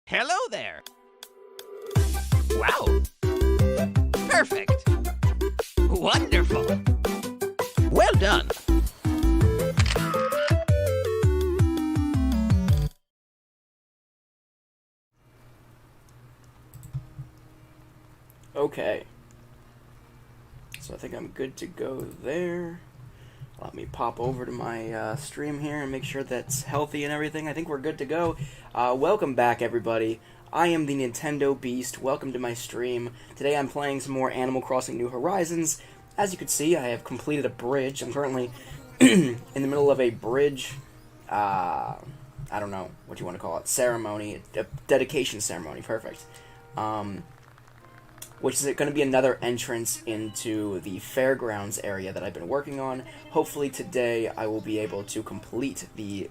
Hello there. Wow. Perfect. Wonderful. Well done. Okay. So I think I'm good to go there. Let me pop over to my stream here and make sure that's healthy and everything. I think we're good to go. Welcome back, everybody. I am the Nintendo Beast. Welcome to my stream. Today I'm playing some more Animal Crossing New Horizons. As you can see, I have completed a bridge. I'm currently in the middle of a bridge, I don't know what you want to call it, ceremony, a dedication ceremony, perfect. Which is going to be another entrance into the Fairgrounds area that I've been working on. Hopefully today I will be able to complete the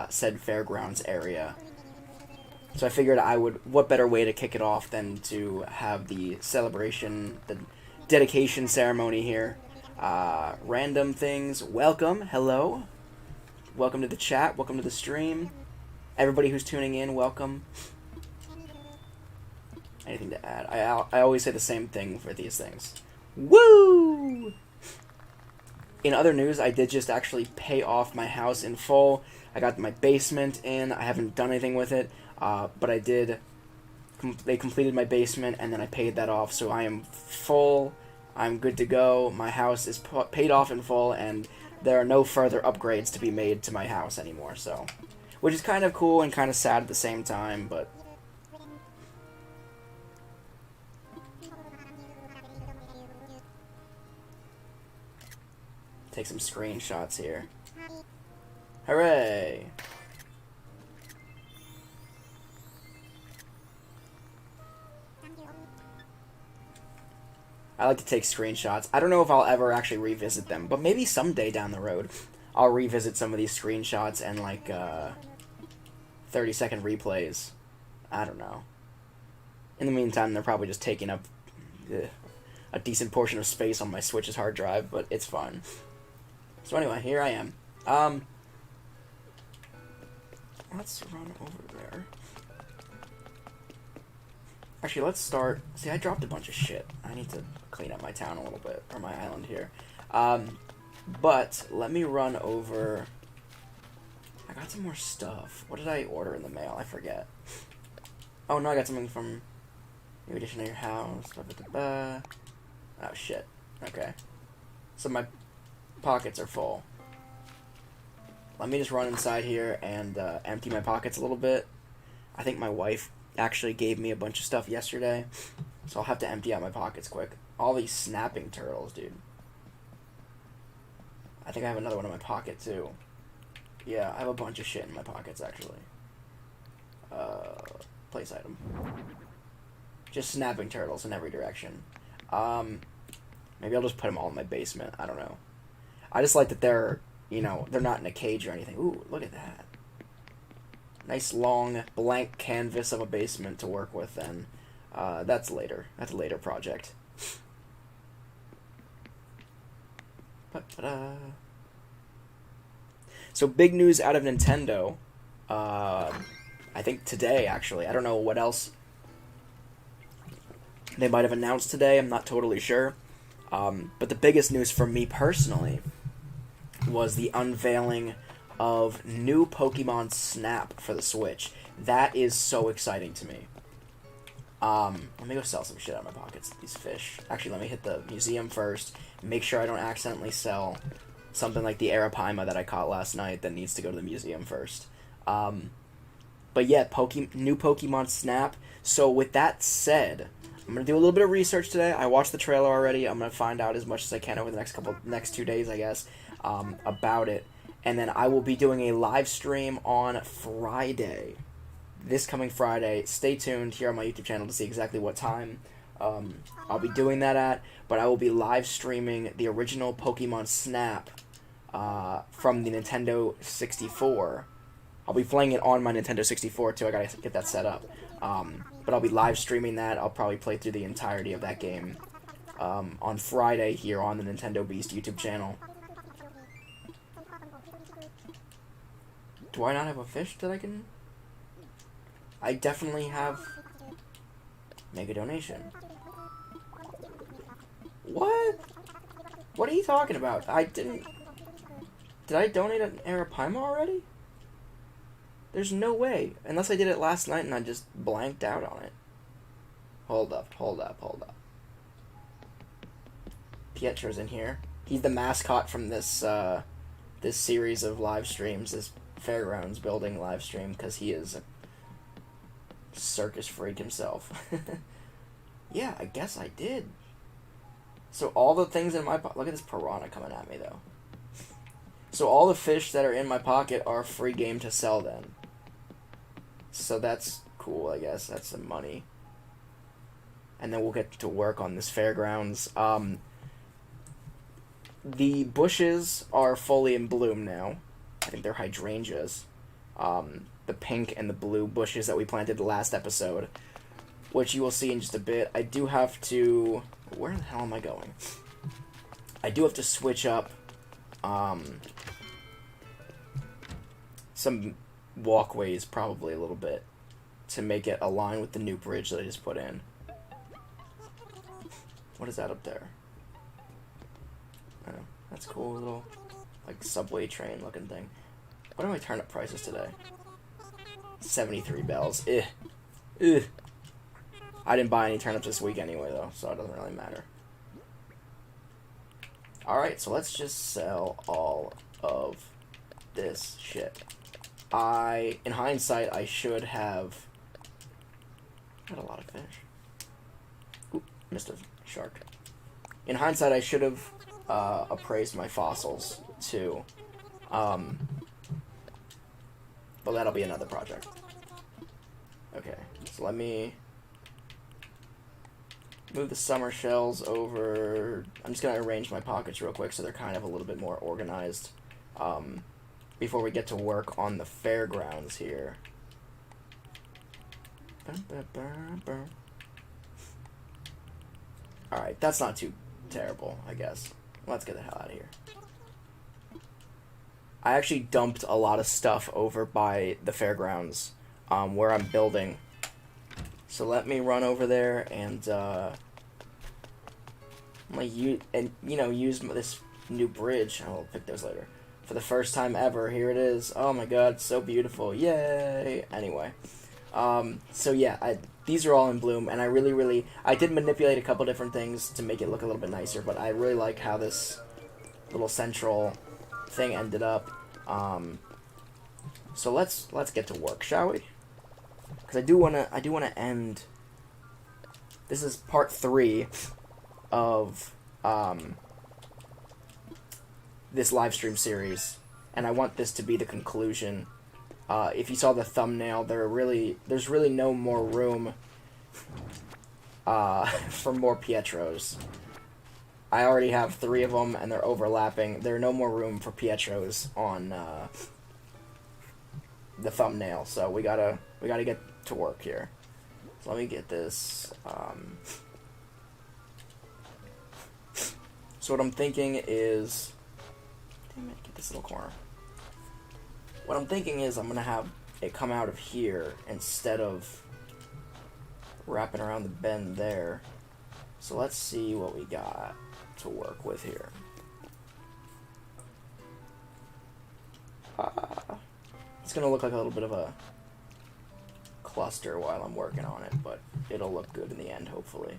said Fairgrounds area. So I figured what better way to kick it off than to have the celebration, the dedication ceremony here. Random things, welcome, hello. Welcome to the chat, welcome to the stream. Everybody who's tuning in, welcome. Anything to add? I always say the same thing for these things. Woo! In other news, I did just actually pay off my house in full. I got my basement in. I haven't done anything with it, but I did. They completed my basement, and then I paid that off, so I am full. I'm good to go. My house is paid off in full, and there are no further upgrades to be made to my house anymore, so. Which is kind of cool and kind of sad at the same time, but. Take some screenshots here. Hooray! I like to take screenshots. I don't know if I'll ever actually revisit them, but maybe someday down the road I'll revisit some of these screenshots and like 30-second replays. I don't know. In the meantime, they're probably just taking up a decent portion of space on my Switch's hard drive, but it's fine. So anyway, here I am. Let's run over there. Actually, let's start. See, I dropped a bunch of shit. I need to clean up my town a little bit, or my island here. But let me run over. I got some more stuff. What did I order in the mail? I forget. Oh no, I got something from New Addition to Your House. Oh shit. Okay. So my pockets are full. Let me just run inside here and empty my pockets a little bit. I think my wife actually gave me a bunch of stuff yesterday, so I'll have to empty out my pockets quick. All these snapping turtles, dude. I think I have another one in my pocket too. Yeah, I have a bunch of shit in my pockets actually. Place item. Just snapping turtles in every direction. Maybe I'll just put them all in my basement. I don't know. I just like that they're not in a cage or anything. Ooh, look at that. Nice long blank canvas of a basement to work with then. That's later. That's a later project. So big news out of Nintendo. I think today, actually. I don't know what else they might have announced today. I'm not totally sure. But the biggest news for me personally was the unveiling of new Pokemon Snap for the Switch. That is so exciting to me. Let me go sell some shit out of my pockets. These fish. Actually, let me hit the museum first. Make sure I don't accidentally sell something like the Arapaima that I caught last night that needs to go to the museum first. But yeah, new Pokemon Snap. So with that said, I'm going to do a little bit of research today. I watched the trailer already. I'm going to find out as much as I can over the next 2 days, I guess, about it. And then I will be doing a live stream on Friday. This coming Friday. Stay tuned here on my YouTube channel to see exactly what time I'll be doing that at. But I will be live streaming the original Pokemon Snap from the Nintendo 64. I'll be playing it on my Nintendo 64 too. I gotta get that set up. But I'll be live streaming that. I'll probably play through the entirety of that game on Friday here on the Nintendo Beast YouTube channel. Do I not have a fish that I can... I definitely have... Make a donation. What? What are you talking about? I didn't... Did I donate an Arapaima already? There's no way. Unless I did it last night and I just blanked out on it. Hold up. Pietro's in here. He's the mascot from this this series of live streams, this Fairgrounds building live stream, because he is a circus freak himself. Yeah, I guess I did. So all the things in my pocket... Look at this piranha coming at me, though. So all the fish that are in my pocket are free game to sell then. So that's cool, I guess. That's some money. And then we'll get to work on this Fairgrounds. The bushes are fully in bloom now. I think they're hydrangeas. The pink and the blue bushes that we planted the last episode, which you will see in just a bit. I do have to... Where the hell am I going? I do have to switch up some walkways probably a little bit to make it align with the new bridge that I just put in. What is that up there? Oh, that's cool, little like subway train looking thing. What are my turnip prices today? 73 bells. Ugh. I didn't buy any turnips this week anyway, though, so it doesn't really matter. Alright, so let's just sell all of this shit. In hindsight, I should have... Got a lot of fish. Oop, missed a shark. In hindsight, I should have appraised my fossils, too. But that'll be another project. Okay, so let me... move the summer shells over. I'm just going to arrange my pockets real quick so they're kind of a little bit more organized before we get to work on the Fairgrounds here. Alright, that's not too terrible, I guess. Let's get the hell out of here. I actually dumped a lot of stuff over by the Fairgrounds where I'm building. So let me run over there and use this new bridge. I'll pick those later. For the first time ever, here it is. Oh my god, it's so beautiful. Yay! Anyway. So yeah, these are all in bloom, and I did manipulate a couple different things to make it look a little bit nicer, but I really like how this little central thing ended up. So let's get to work, shall we? Because I do wanna end. This is part 3 of this live stream series, and I want this to be the conclusion. If you saw the thumbnail, there's really no more room for more Pietros. I already have 3 of them, and they're overlapping. There's no more room for Pietros on the thumbnail, so we gotta get to work here. So let me get this. So what I'm thinking is, damn it, get this little corner. What I'm thinking is I'm gonna have it come out of here instead of wrapping around the bend there. So let's see what we got to work with here. It's gonna look like a little bit of a cluster while I'm working on it, but it'll look good in the end, hopefully.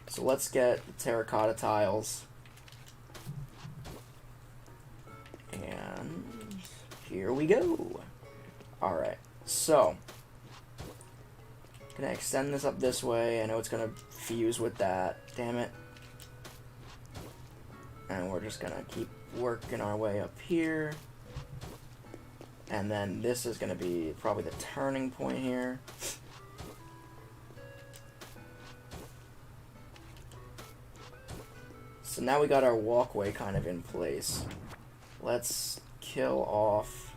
So let's get the terracotta tiles. And here we go. Alright, so gonna extend this up this way. I know it's gonna fuse with that. Damn it. And we're just gonna keep working our way up here. And then this is gonna be probably the turning point here. So now we got our walkway kind of in place. Let's kill off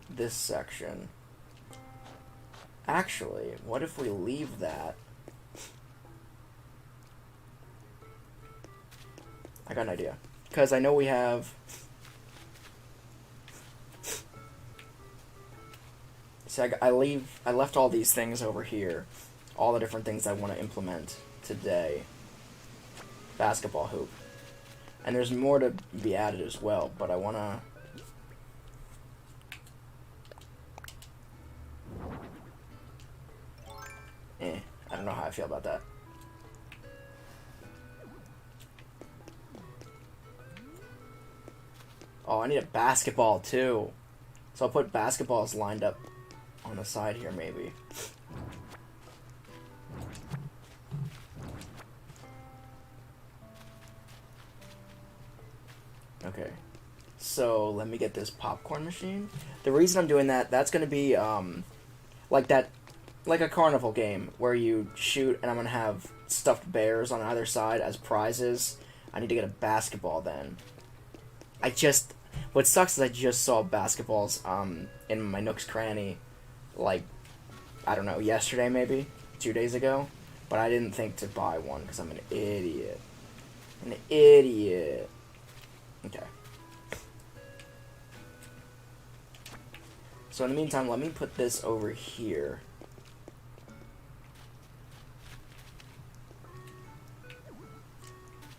this section. Actually, what if we leave that? I got an idea. Because I know we have So I left all these things over here. All the different things I want to implement today. Basketball hoop. And there's more to be added as well, but I want to... I don't know how I feel about that. Oh, I need a basketball too. So I'll put basketballs lined up on the side here, maybe. Okay. So let me get this popcorn machine. The reason I'm doing that, that's going to be like a carnival game where you shoot, and I'm going to have stuffed bears on either side as prizes. I need to get a basketball then. What sucks is I just saw basketballs in my Nook's Cranny, like, I don't know, yesterday maybe, 2 days ago, but I didn't think to buy one because I'm an idiot. An idiot. Okay. So in the meantime, let me put this over here.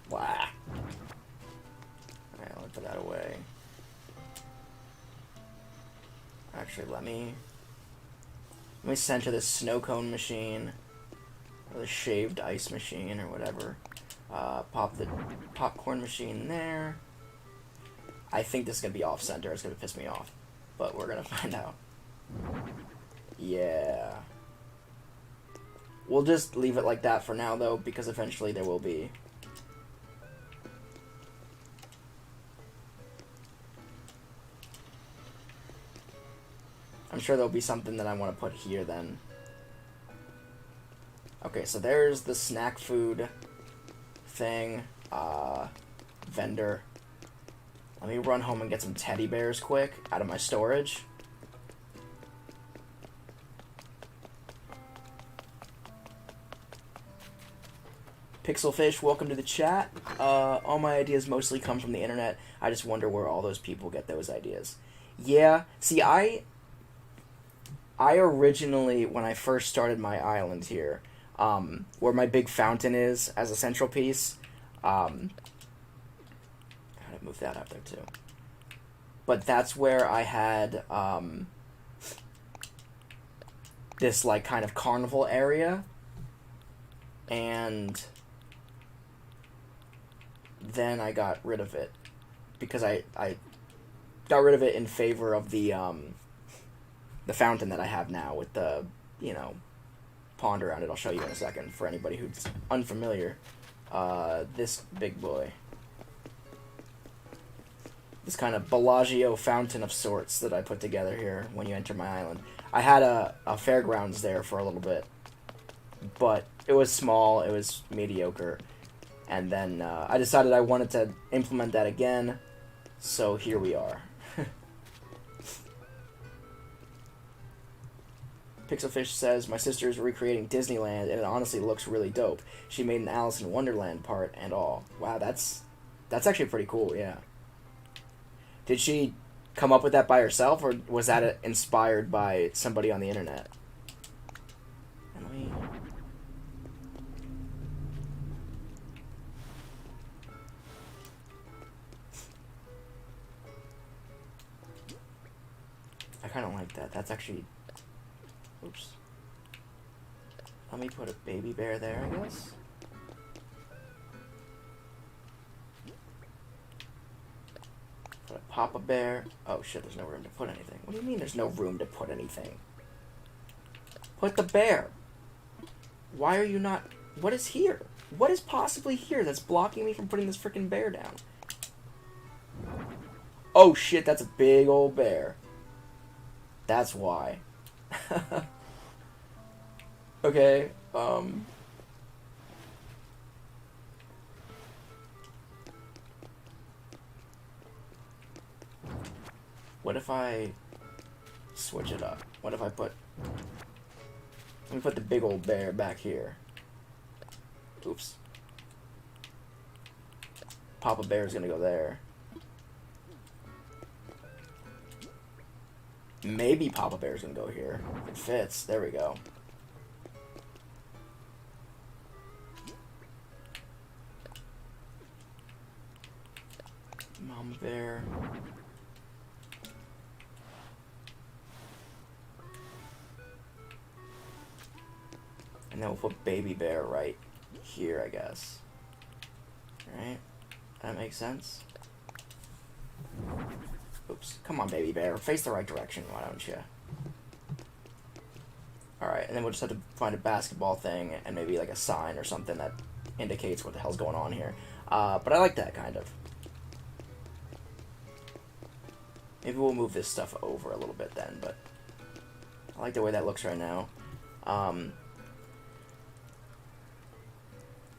Blah. Alright, let me put that away. Actually, let me center this snow cone machine, or the shaved ice machine, or whatever. Pop the popcorn machine there. I think this is going to be off-center. It's going to piss me off. But we're going to find out. Yeah. We'll just leave it like that for now, though, because eventually there will be... I'm sure there'll be something that I want to put here then. Okay, so there's the snack food thing. Vendor. Let me run home and get some teddy bears quick out of my storage. Pixelfish, welcome to the chat. All my ideas mostly come from the internet. I just wonder where all those people get those ideas. Yeah, see, I originally, when I first started my island here, where my big fountain is as a central piece, I gotta move that up there too. But that's where I had this like kind of carnival area, and then I got rid of it because I got rid of it in favor of the fountain that I have now with the, you know, pond around it. I'll show you in a second for anybody who's unfamiliar. This big boy. This kind of Bellagio fountain of sorts that I put together here when you enter my island. I had a Fairgrounds there for a little bit, but it was small, it was mediocre, and then I decided I wanted to implement that again, so here we are. Pixelfish says, my sister is recreating Disneyland, and it honestly looks really dope. She made an Alice in Wonderland part and all. Wow, that's actually pretty cool, yeah. Did she come up with that by herself, or was that inspired by somebody on the internet? And let me... I kind of like that. That's actually... Oops. Let me put a baby bear there, I guess. Put a Papa Bear. Oh shit, there's no room to put anything. What do you mean there's no room to put anything? Put the bear. Why are you not... What is here? What is possibly here that's blocking me from putting this freaking bear down? Oh shit, that's a big old bear. That's why. Okay, what if I switch it up? What if I put... Let me put the big old bear back here. Oops. Papa Bear's gonna go there. Maybe Papa Bear's gonna go here. If it fits. There we go. Mama Bear. And then we'll put Baby Bear right here, I guess. Right? That makes sense? Oops. Come on, Baby Bear. Face the right direction, why don't you? Alright, and then we'll just have to find a basketball thing and maybe like a sign or something that indicates what the hell's going on here. But I like that, kind of. Maybe we'll move this stuff over a little bit then, but I like the way that looks right now.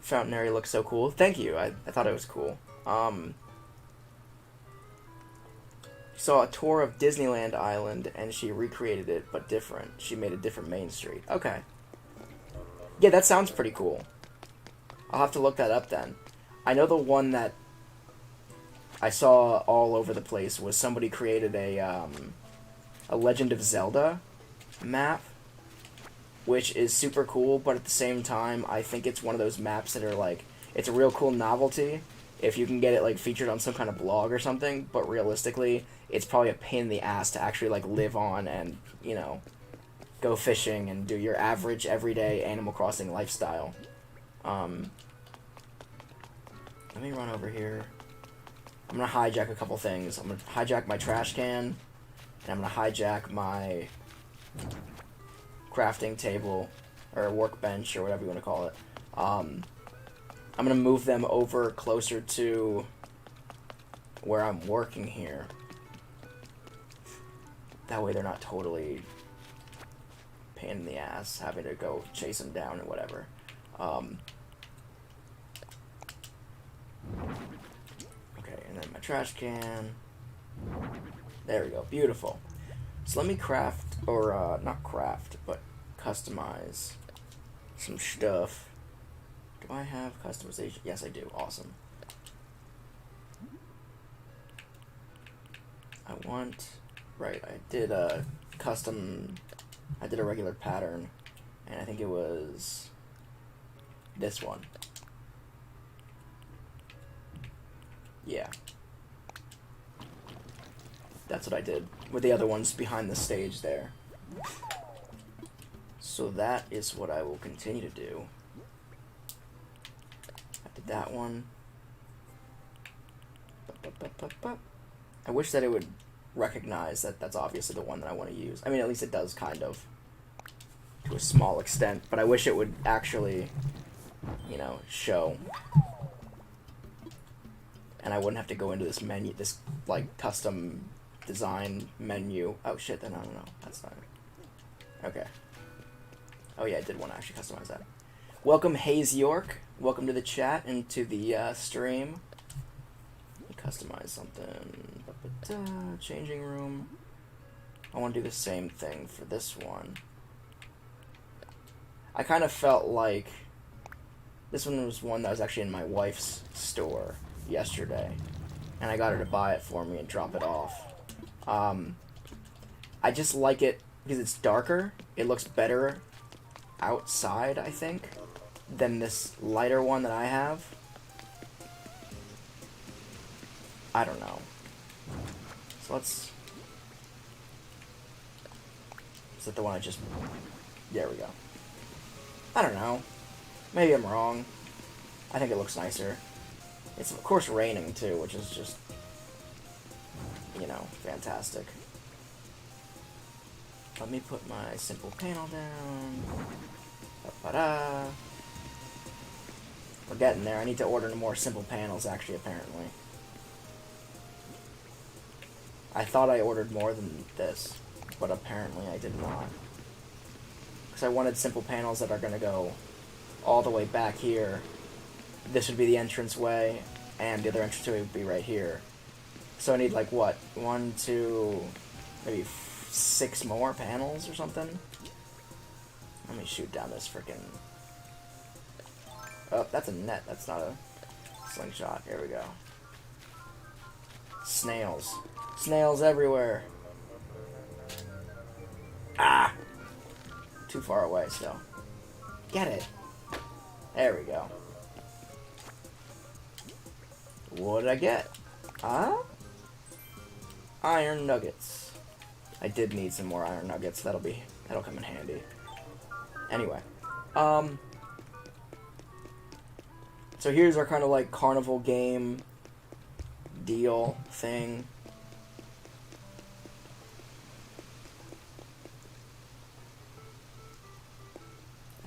Fountain area looks so cool. Thank you. I thought it was cool. Saw a tour of Disneyland Island, and she recreated it, but different. She made a different Main Street. Okay. Yeah, that sounds pretty cool. I'll have to look that up then. I know the one that I saw all over the place was somebody created a Legend of Zelda map, which is super cool, but at the same time, I think it's one of those maps that are like, it's a real cool novelty if you can get it like featured on some kind of blog or something, but realistically, it's probably a pain in the ass to actually like live on and, you know, go fishing and do your average everyday Animal Crossing lifestyle. Let me run over here. I'm gonna hijack a couple things. I'm gonna hijack my trash can, and I'm gonna hijack my crafting table, or workbench, or whatever you want to call it. I'm gonna move them over closer to where I'm working here. That way they're not totally pain in the ass having to go chase them down and whatever. Okay, and then my trash can. There we go. Beautiful. So let me craft, or not craft, but customize some stuff. Do I have customization? Yes, I do. Awesome. I want... Right, I did a custom... I did a regular pattern, and I think it was this one. Yeah. That's what I did, with the other ones behind the stage there. So that is what I will continue to do. I did that one. I wish that it would recognize that that's obviously the one that I want to use. I mean, at least it does, kind of. To a small extent. But I wish it would actually, you know, show. And I wouldn't have to go into this menu, this, like, custom design menu. Oh, shit, then I don't know. That's not it. Okay. Oh, yeah, I did want to actually customize that. Welcome, Hayes York. Welcome to the chat and to the stream. Let me customize something. Changing room. I want to do the same thing for this one. I kind of felt like this one was one that was actually in my wife's store yesterday, and I got her to buy it for me and drop it off. I just like it because it's darker. It looks better outside, I think, than this lighter one that I have. I don't know. So let's... Is that the one I just... There we go. I don't know. Maybe I'm wrong. I think it looks nicer. It's, of course, raining, too, which is just, you know, fantastic. Let me put my simple panel down. Ba-ba-da. We're getting there. I need to order more simple panels, actually, apparently. I thought I ordered more than this, but apparently I did not. Because I wanted simple panels that are going to go all the way back here. This would be the entrance way, and the other entrance way would be right here. So I need, like, what? 1, 2, maybe 6 more panels or something? Let me shoot down this frickin'... Oh, that's a net. That's not a slingshot. Here we go. Snails. Snails everywhere. Ah! Too far away still. Get it. There we go. What did I get? Iron nuggets. I did need some more iron nuggets. That'll come in handy. Anyway, so here's our kind of like carnival game deal thing.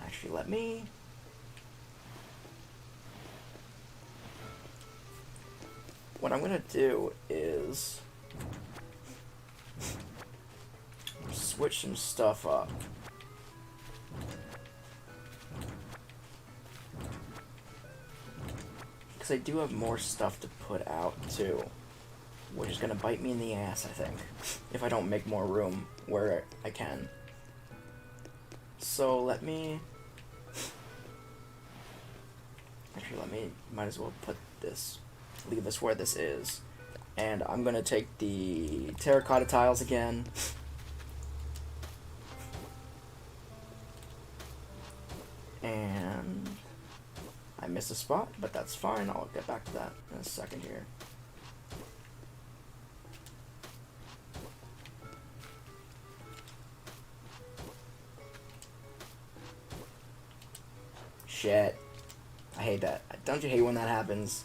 Actually, let me. What I'm gonna do is switch some stuff up. Because I do have more stuff to put out too, which is gonna bite me in the ass, I think, if I don't make more room where I can. So let me. Actually, might as well leave this where this is. And I'm gonna take the terracotta tiles again. And I missed a spot, but that's fine. I'll get back to that in a second here. Shit. I hate that. Don't you hate when that happens?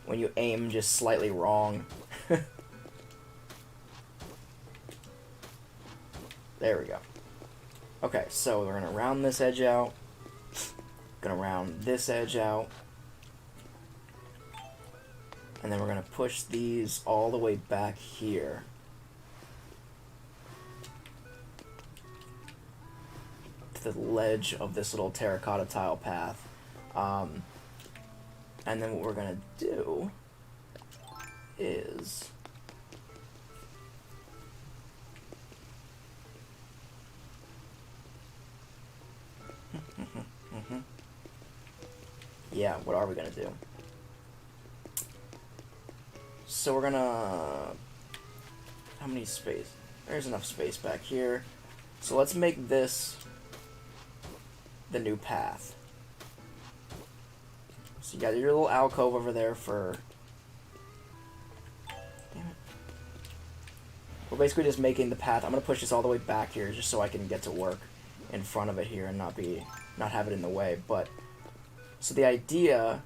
When you aim just slightly wrong. There we go. Okay, so we're gonna round this edge out. Gonna round this edge out. And then we're gonna push these all the way back here. To the ledge of this little terracotta tile path. And then what we're gonna do is yeah, what are we gonna do? So we're gonna, how many space? There's enough space back here. So let's make this the new path. So you got your little alcove over there for... Damn it. We're basically just making the path. I'm going to push this all the way back here just so I can get to work in front of it here and not have it in the way. But, so the idea...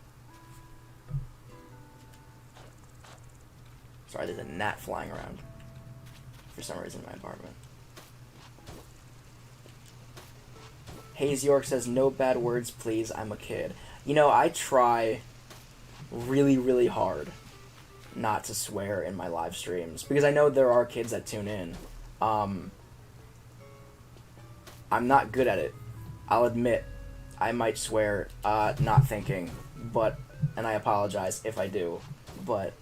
Sorry, there's a gnat flying around for some reason in my apartment. Hayes York says, no bad words, please. I'm a kid. You know, I try really, really hard not to swear in my live streams because I know there are kids that tune in. I'm not good at it. I'll admit I might swear not thinking, and I apologize if I do. But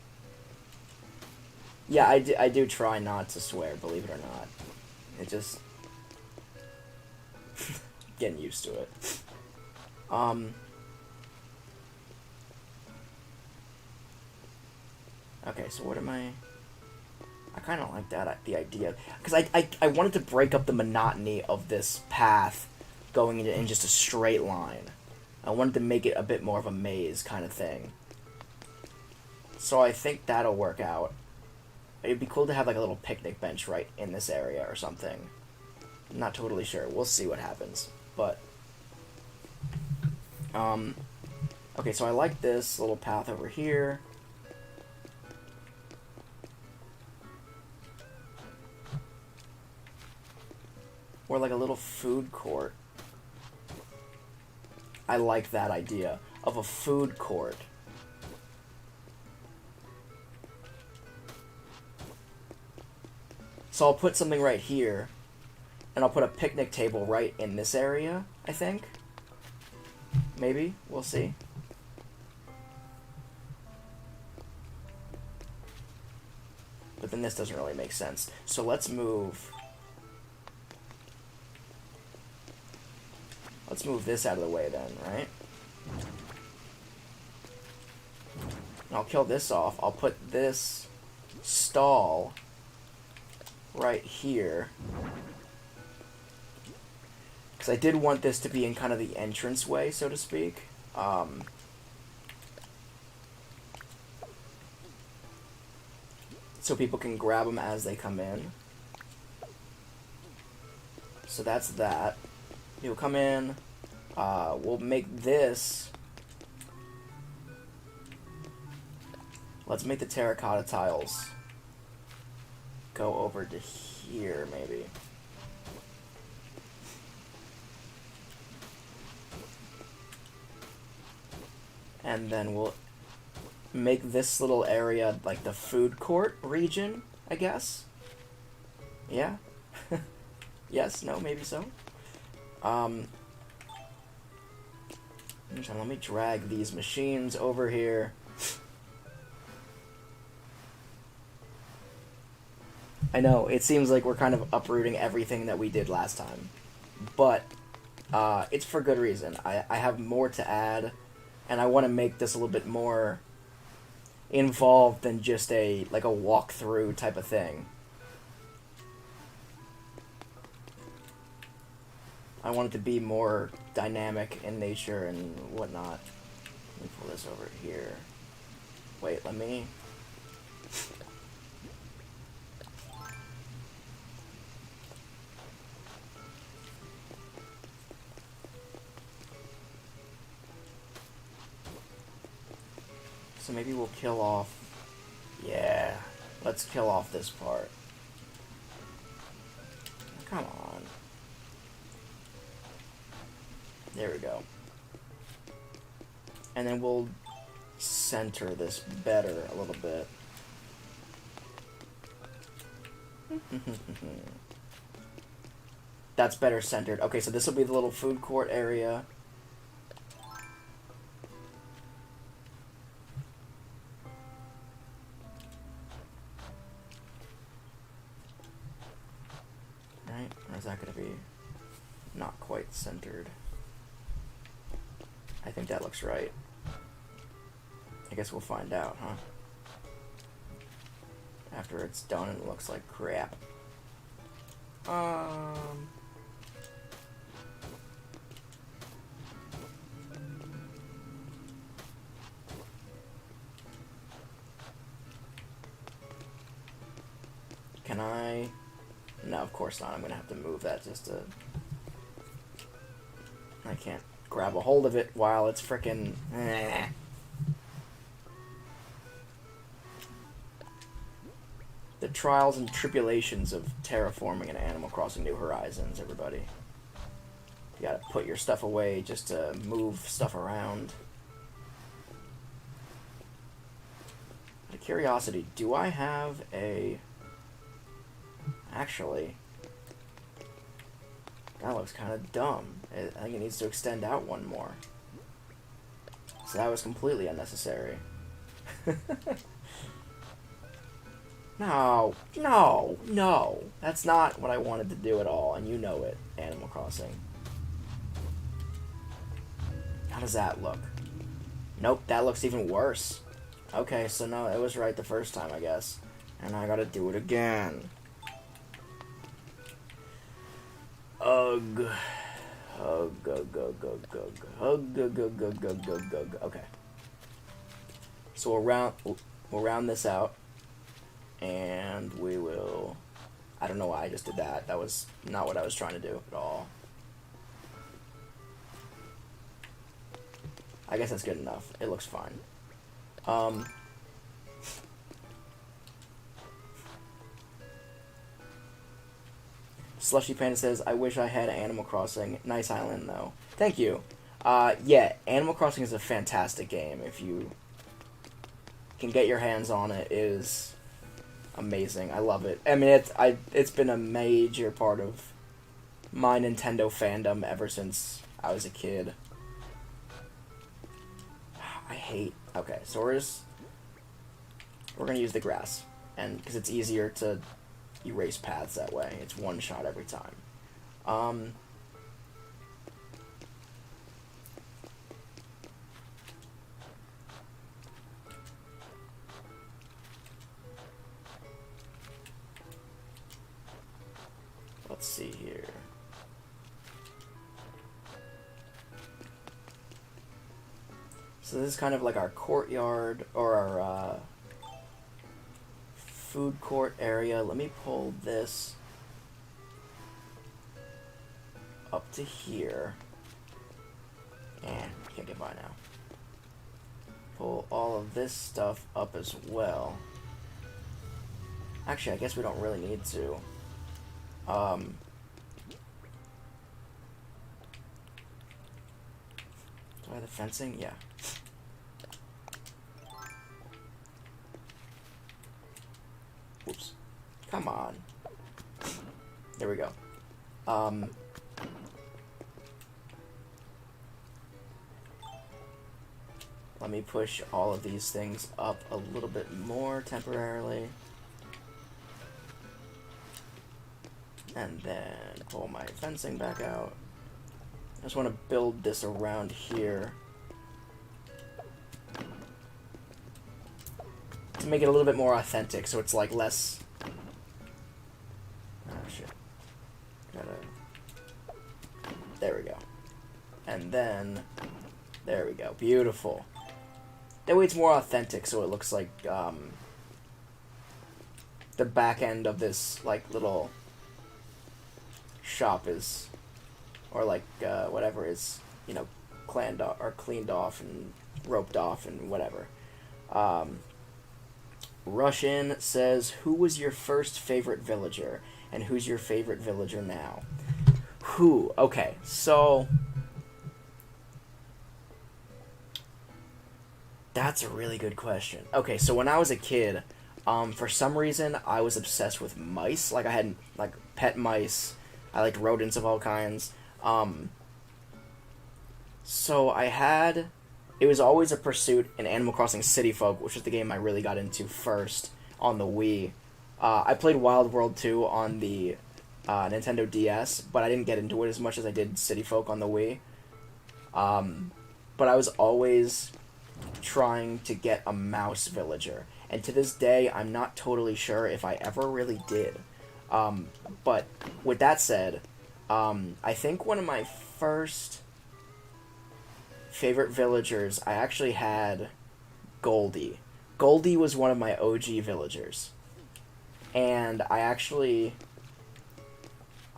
yeah, I do try not to swear, believe it or not. It just getting used to it. Okay, so what am I kind of like the idea, because I wanted to break up the monotony of this path going in just a straight line. I wanted to make it a bit more of a maze kind of thing. So I think that'll work out. It'd be cool to have like a little picnic bench right in this area or something. I'm not totally sure. We'll see what happens. But, okay, so I like this little path over here. Or like a little food court. I like that idea of a food court. So I'll put something right here, and I'll put a picnic table right in this area, I think. Maybe. We'll see. But then this doesn't really make sense. So let's move... Let's move this out of the way then, right? And I'll kill this off. I'll put this stall right here. Because I did want this to be in kind of the entranceway, so to speak. So people can grab them as they come in. So that's that. You'll come in. We'll make this. Let's make the terracotta tiles go over to here, maybe. And then we'll make this little area like the food court region, I guess. Yeah? Yes, no, maybe so. Let me drag these machines over here. I know, it seems like we're kind of uprooting everything that we did last time. But, it's for good reason. I have more to add, and I want to make this a little bit more involved than just a walkthrough type of thing. I want it to be more dynamic in nature and whatnot. Let me pull this over here. Wait, let me... So maybe we'll kill off... Yeah, let's kill off this part. Come on. There we go. And then we'll center this better a little bit. That's better centered. Okay, so this will be the little food court area. Right? Or is that going to be not quite centered? I think that looks right. I guess we'll find out, huh? After it's done and it looks like crap. Can I? No, of course not. I'm gonna have to move that just to... I can't grab a hold of it while it's frickin'... The trials and tribulations of terraforming in Animal Crossing New Horizons, everybody. You gotta put your stuff away just to move stuff around. Out of curiosity, do I have a... Actually... That looks kind of dumb. I think it needs to extend out one more. So that was completely unnecessary. No, no, no. That's not what I wanted to do at all, and you know it, Animal Crossing. How does that look? Nope, that looks even worse. Okay, so no, it was right the first time, I guess. And I gotta do it again. Ugh. Ugh, ugh, ugh, ugh, ugh. Ugh, ugh, ugh, ugh, ugh, ugh, ugh. Okay. So we'll round this out. And we will... I don't know why I just did that. That was not what I was trying to do at all. I guess that's good enough. It looks fine. Slushy Panda says, I wish I had Animal Crossing. Nice island, though. Thank you. Yeah, Animal Crossing is a fantastic game. If you can get your hands on it, it is... amazing. I love it. I mean, it's been a major part of my Nintendo fandom ever since I was a kid. I hate... Okay, so we're gonna use the grass, and because it's easier to erase paths that way. It's one shot every time. see here. So this is kind of like our courtyard, or our food court area. Let me pull this up to here. And can't get by now. Pull all of this stuff up as well. Actually, I guess we don't really need to. Do I have the fencing? Yeah. Oops. Come on. There we go. Let me push all of these things up a little bit more temporarily. And then pull my fencing back out. I just want to build this around here to make it a little bit more authentic, so it's like less... Oh shit. There we go. And then... There we go. Beautiful. That way it's more authentic, so it looks like the back end of this like little shop is, or like whatever is, you know, cleaned off and roped off and whatever. Russian says, who was your first favorite villager, and who's your favorite villager now? Who? Okay, so that's a really good question. Okay, so when I was a kid, for some reason, I was obsessed with mice. Like, I had, like, pet mice. I liked rodents of all kinds. So I had... It was always a pursuit in Animal Crossing City Folk, which was the game I really got into first on the Wii. I played Wild World 2 on the Nintendo DS, but I didn't get into it as much as I did City Folk on the Wii. But I was always trying to get a mouse villager, and to this day I'm not totally sure if I ever really did. But with that said, I think one of my first favorite villagers, I actually had Goldie. Goldie was one of my OG villagers, and I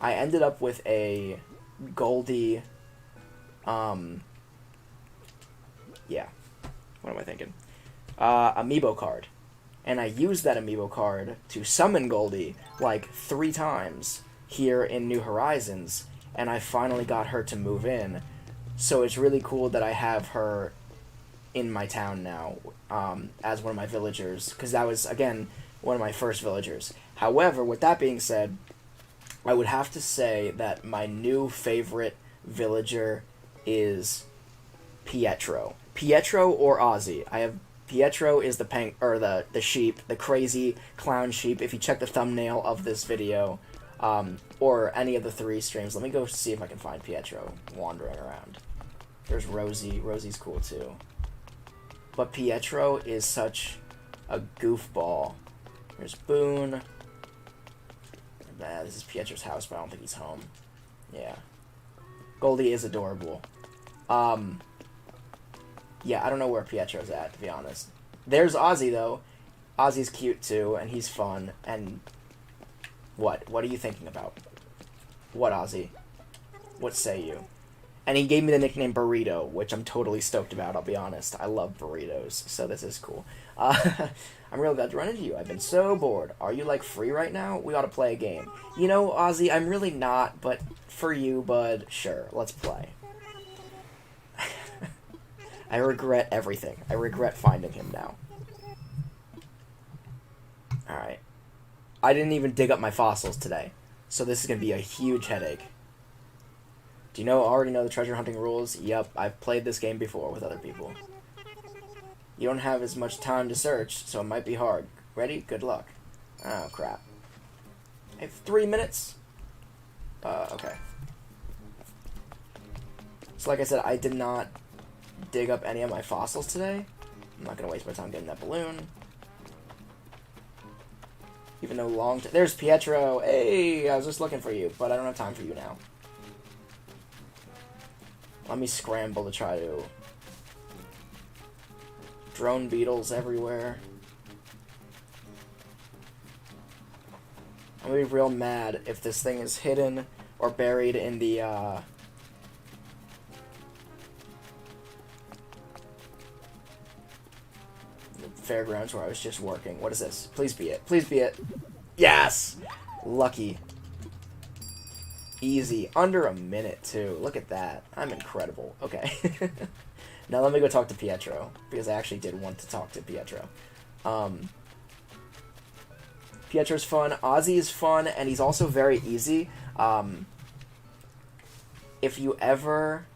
ended up with a Goldie, yeah. What am I thinking? Amiibo card. And I used that amiibo card to summon Goldie like 3 times here in New Horizons, and I finally got her to move in. So it's really cool that I have her in my town now, as one of my villagers, because that was, again, one of my first villagers. However, with that being said, I would have to say that my new favorite villager is Pietro. Pietro or Ozzy. I have Pietro is the sheep, the crazy clown sheep. If you check the thumbnail of this video, or any of the 3 streams, let me go see if I can find Pietro wandering around. There's Rosie. Rosie's cool too. But Pietro is such a goofball. There's Boone. This is Pietro's house, but I don't think he's home. Yeah. Goldie is adorable. Yeah, I don't know where Pietro's at, to be honest. There's Ozzy, though. Ozzy's cute, too, and he's fun. And what? What are you thinking about? What, Ozzy? What say you? And he gave me the nickname Burrito, which I'm totally stoked about, I'll be honest. I love burritos, so this is cool. I'm real glad to run into you. I've been so bored. Are you, like, free right now? We ought to play a game. You know, Ozzy, I'm really not, but for you, bud, sure, let's play. I regret everything. I regret finding him now. Alright. I didn't even dig up my fossils today, so this is going to be a huge headache. Do you already know the treasure hunting rules? Yep, I've played this game before with other people. You don't have as much time to search, so it might be hard. Ready? Good luck. Oh, crap. I have 3 minutes? Okay. So like I said, I did not dig up any of my fossils today. I'm not going to waste my time getting that balloon. Even though there's Pietro. Hey, I was just looking for you, but I don't have time for you now. Let me scramble to try to... Drone beetles everywhere. I'm gonna be real mad if this thing is hidden or buried in the, Fairgrounds where I was just working. What is this? Please be it. Please be it. Yes! Lucky. Easy. Under a minute, too. Look at that. I'm incredible. Okay. Now let me go talk to Pietro, because I actually did want to talk to Pietro. Pietro's fun. Ozzy is fun, and he's also very easy. If you ever...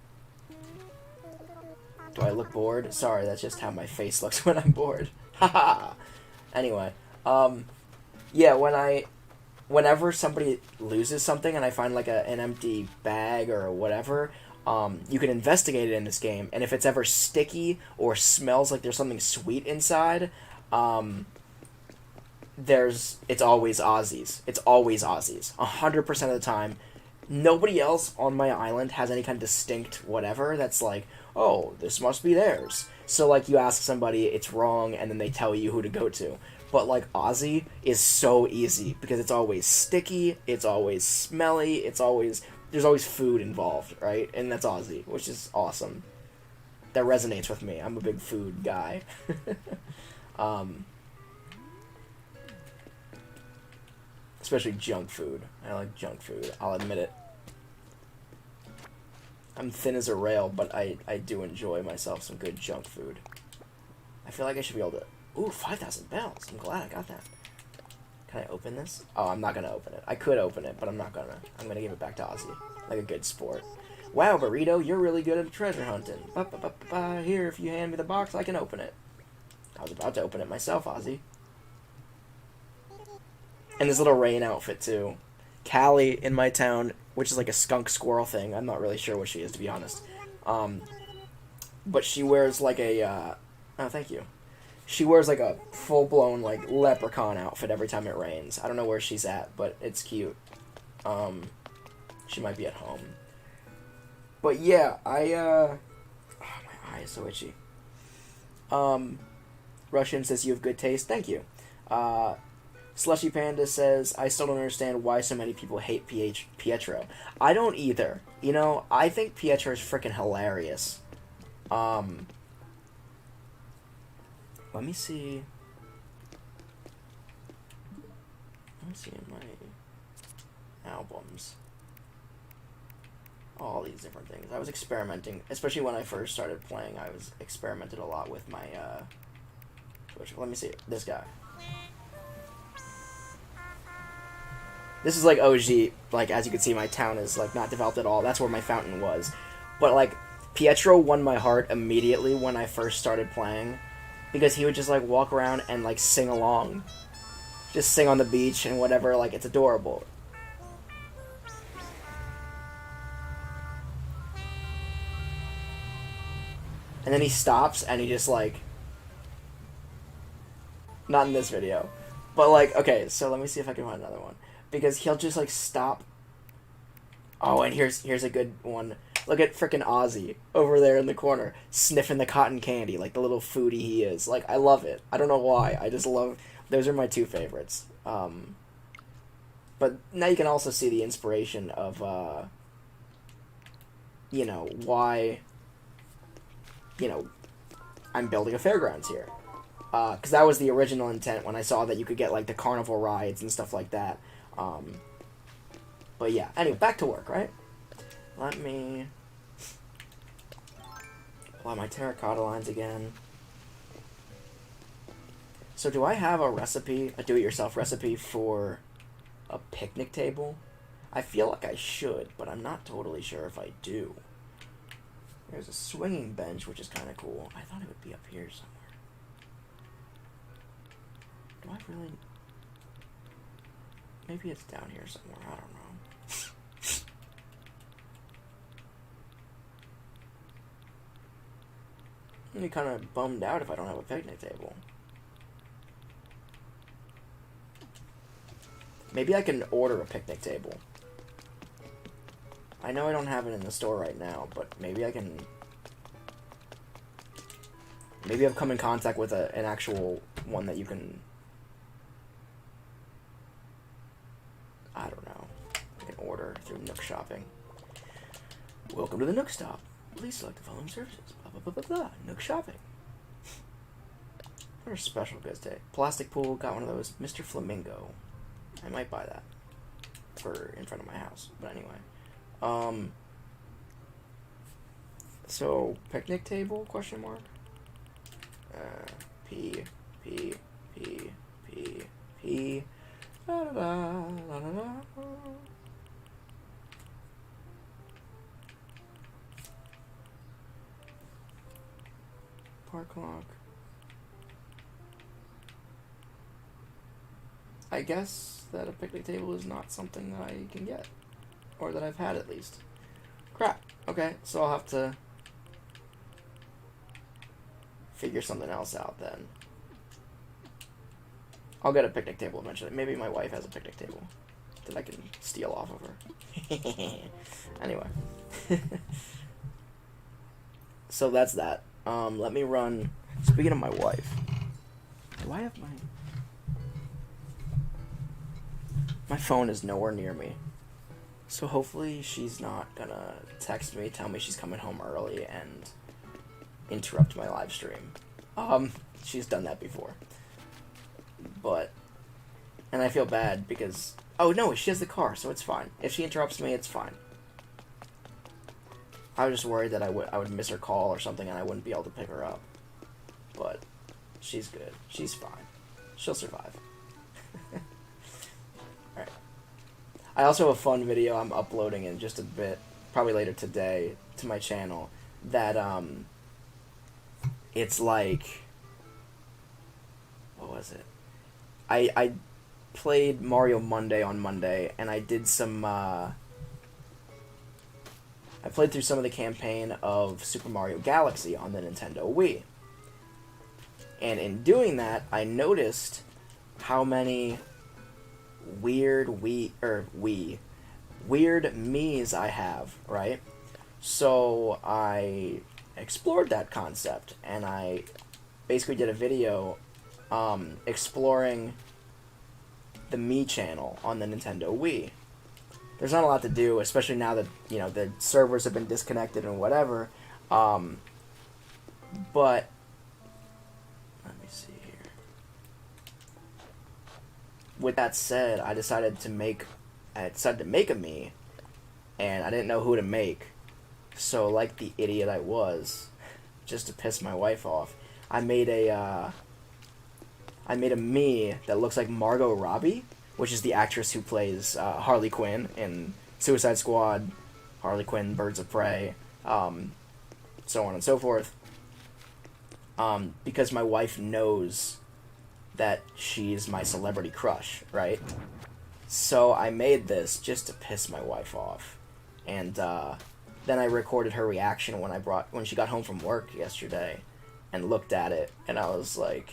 Do I look bored? Sorry, that's just how my face looks when I'm bored. Haha. Anyway, yeah, whenever somebody loses something and I find like an empty bag or whatever, you can investigate it in this game, and if it's ever sticky or smells like there's something sweet inside, it's always Ozzy's. It's always Ozzy's. 100% of the time. Nobody else on my island has any kind of distinct whatever that's like, oh, this must be theirs. So, like, you ask somebody, it's wrong, and then they tell you who to go to. But, like, Ozzy is so easy, because it's always sticky, it's always smelly, there's always food involved, right? And that's Ozzy, which is awesome. That resonates with me. I'm a big food guy. Especially junk food. I like junk food. I'll admit it. I'm thin as a rail, but I do enjoy myself some good junk food. I feel like I should be able to... Ooh, 5,000 bells. I'm glad I got that. Can I open this? Oh, I'm not going to open it. I could open it, but I'm not going to. I'm going to give it back to Ozzy. Like a good sport. Wow, Burrito, you're really good at treasure hunting. Here, if you hand me the box, I can open it. I was about to open it myself, Ozzy. And this little rain outfit, too. Callie in my town, which is like a skunk squirrel thing. I'm not really sure what she is, to be honest. But she wears like a... Oh, thank you. She wears like a full-blown like leprechaun outfit every time it rains. I don't know where she's at, but it's cute. She might be at home. But yeah, oh, my eye is so itchy. Russian says you have good taste. Thank you. Slushy Panda says, I still don't understand why so many people hate Pietro. I don't either. You know, I think Pietro is freaking hilarious. Let me see. Let me see in my albums. All these different things. I was experimenting, especially when I first started playing. I was experimented a lot with my Twitch. Let me see this guy. This is like OG. Like, as you can see, my town is like not developed at all. That's where my fountain was. But like, Pietro won my heart immediately when I first started playing, because he would just like walk around and like sing along, just sing on the beach and whatever. Like, it's adorable. And then he stops and he just like, not in this video, but like, okay, so let me see if I can find another one, because he'll just like stop. Oh, and here's a good one. Look at frickin' Ozzy over there in the corner, sniffing the cotton candy, like the little foodie he is. Like, I love it. I don't know why. I just love... Those are my two favorites. But now you can also see the inspiration of, you know, why, you know, I'm building a fairgrounds here. Because that was the original intent when I saw that you could get, like, the carnival rides and stuff like that. But yeah, anyway, back to work, right? Let me apply my terracotta lines again. So do I have a recipe, a do-it-yourself recipe for a picnic table? I feel like I should, but I'm not totally sure if I do. There's a swinging bench, which is kind of cool. I thought it would be up here somewhere. Do I really... Maybe it's down here somewhere, I don't know. I'm gonna be kind of bummed out if I don't have a picnic table. Maybe I can order a picnic table. I know I don't have it in the store right now, but maybe I can... Maybe I've come in contact with an actual one that you can... I don't know. I can order through Nook Shopping. Welcome to the Nook Stop. Please select the following services. Blah, blah, blah, blah, blah. Nook Shopping. What are special goods today? Plastic pool, got one of those. Mr. Flamingo. I might buy that for in front of my house. But anyway. So, picnic table, question mark? P. La, da, da, la, da, da. Park lock. I guess that a picnic table is not something that I can get. Or that I've had, at least. Crap. Okay, so I'll have to figure something else out then. I'll get a picnic table eventually. Maybe my wife has a picnic table that I can steal off of her. Anyway. So that's that. Let me run... Speaking of my wife, do I have my... My phone is nowhere near me. So hopefully she's not gonna text me, tell me she's coming home early, and interrupt my live stream. She's done that before. But... And I feel bad because... Oh, no, she has the car, so it's fine. If she interrupts me, it's fine. I was just worried that I would miss her call or something and I wouldn't be able to pick her up. But she's good. She's fine. She'll survive. Alright. I also have a fun video I'm uploading in just a bit, probably later today, to my channel. That, it's like... What was it? I played Mario Monday on Monday, and I did some, I played through some of the campaign of Super Mario Galaxy on the Nintendo Wii. And in doing that, I noticed how many weird weird Miis I have, right? So I explored that concept, and I basically did a video exploring the Mii channel on the Nintendo Wii. There's not a lot to do, especially now that, you know, the servers have been disconnected and whatever. But let me see here. With that said, I decided to make a Mii, and I didn't know who to make. So, like the idiot I was, just to piss my wife off, I made a Mii that looks like Margot Robbie, which is the actress who plays Harley Quinn in Suicide Squad, Harley Quinn, Birds of Prey, so on and so forth. Because my wife knows that she's my celebrity crush, right? So I made this just to piss my wife off. And then I recorded her reaction when she got home from work yesterday and looked at it, and I was like...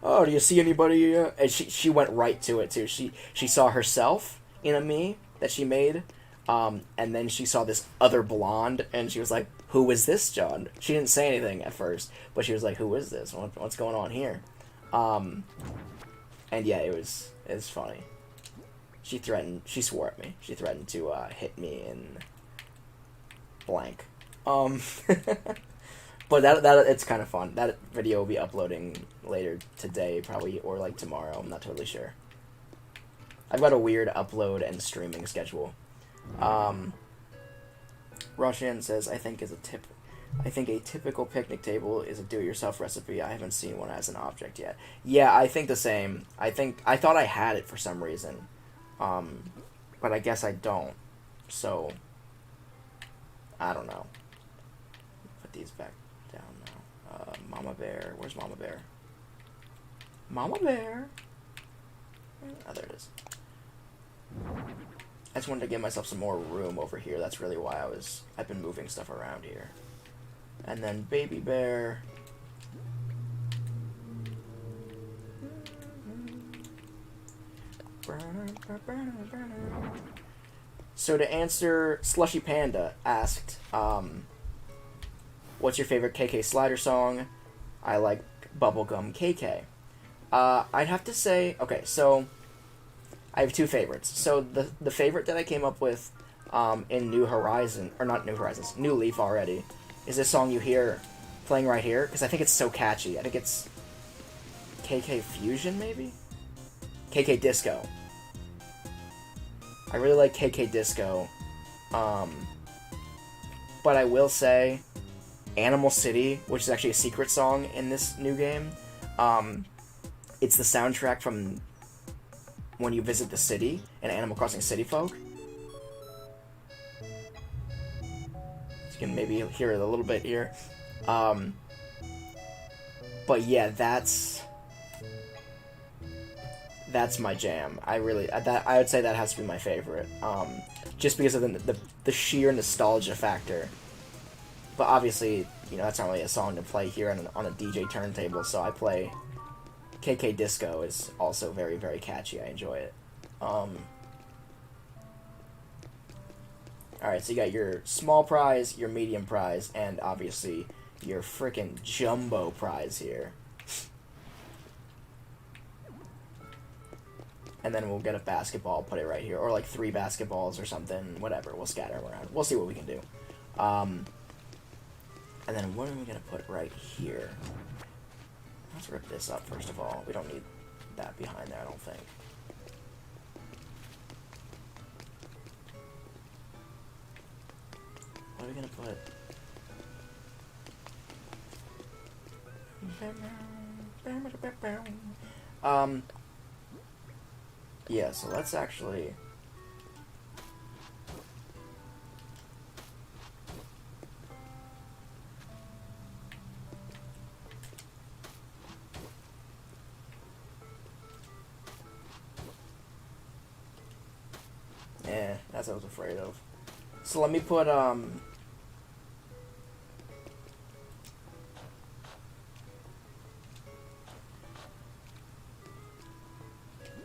Oh, do you see anybody? And she went right to it, too. She saw herself in a Mii that she made, and then she saw this other blonde, and she was like, who is this, John? She didn't say anything at first, but she was like, who is this? What's going on here? And yeah, it was funny. She swore at me. She threatened to hit me in blank. But that it's kind of fun. That video will be uploading later today, probably, or like tomorrow. I'm not totally sure. I've got a weird upload and streaming schedule. Roshan says, I think a typical picnic table is a do-it-yourself recipe. I haven't seen one as an object yet. Yeah, I think the same. I thought I had it for some reason, but I guess I don't. So I don't know. Put these back down now. Mama Bear. Where's Mama Bear? Mama Bear! Oh, there it is. I just wanted to give myself some more room over here. That's really why I've been moving stuff around here. And then Baby Bear. So to answer, Slushy Panda asked, what's your favorite KK Slider song? I like Bubblegum KK. I'd have to say, okay, so I have two favorites. So the favorite that I came up with in New Horizon, or not New Horizons, New Leaf already, is this song you hear playing right here, because I think it's so catchy. I think it's KK Fusion, maybe? KK Disco. I really like KK Disco. But I will say, Animal City, which is actually a secret song in this new game, it's the soundtrack from when you visit the city in Animal Crossing City Folk. You can maybe hear it a little bit here. But yeah, that's my jam. I would say that has to be my favorite. Just because of the sheer nostalgia factor. But obviously, that's not really a song to play here on a DJ turntable, so I play KK Disco is also very, very catchy. I enjoy it. Alright, so you got your small prize, your medium prize, and obviously your frickin' jumbo prize here. And then we'll get a basketball, put it right here. Or like 3 basketballs or something. Whatever, we'll scatter them around. We'll see what we can do. And then what are we going to put right here? Let's rip this up first of all. We don't need that behind there, I don't think. What are we going to put? Yeah, so let's actually... That's what I was afraid of. So let me put, I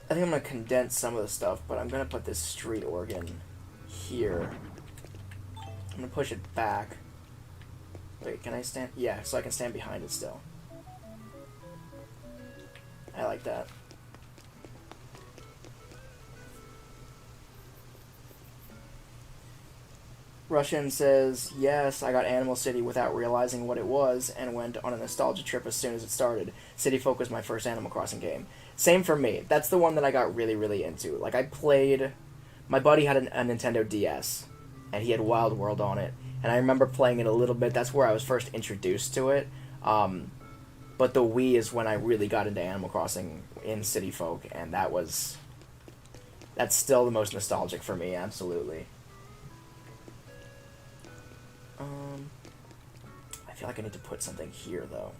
think I'm going to condense some of the stuff, but I'm going to put this street organ here. I'm going to push it back. Wait, can I stand? Yeah, so I can stand behind it still. I like that. Russian says, yes, I got Animal City without realizing what it was and went on a nostalgia trip as soon as it started. City Folk was my first Animal Crossing game. Same for me. That's the one that I got really, really into. Like, I played... My buddy had a Nintendo DS, and he had Wild World on it, and I remember playing it a little bit. That's where I was first introduced to it. But the Wii is when I really got into Animal Crossing in City Folk, and that's still the most nostalgic for me, absolutely. I feel like I need to put something here, though.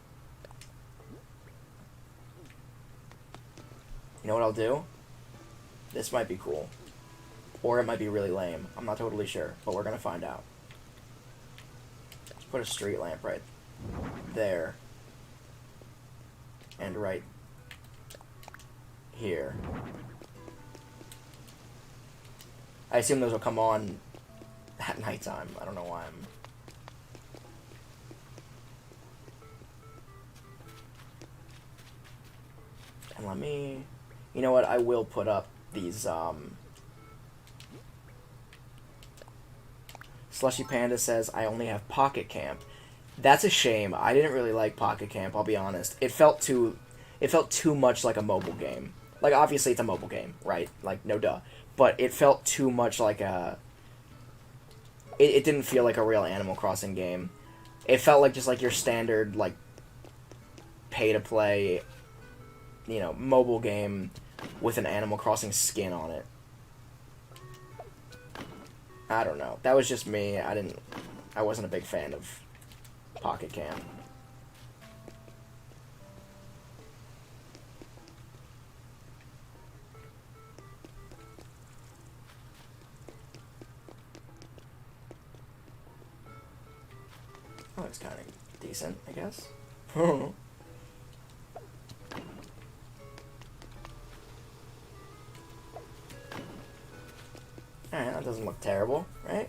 You know what I'll do? This might be cool. Or it might be really lame. I'm not totally sure, but we're gonna find out. Let's put a street lamp right there. And right here. I assume those will come on at nighttime. I don't know why I'm... And let me... You know what? I will put up these, Slushy Panda says, I only have Pocket Camp. That's a shame. I didn't really like Pocket Camp, I'll be honest. It felt too much like a mobile game. Like, obviously it's a mobile game, right? Like, no duh. But it felt too much like a... It didn't feel like a real Animal Crossing game. It felt like just like your standard, like, pay-to-play, mobile game with an Animal Crossing skin on it. I don't know. That was just me. I wasn't a big fan of Pocket Camp. Oh, it's kind of decent, I guess. That doesn't look terrible, right?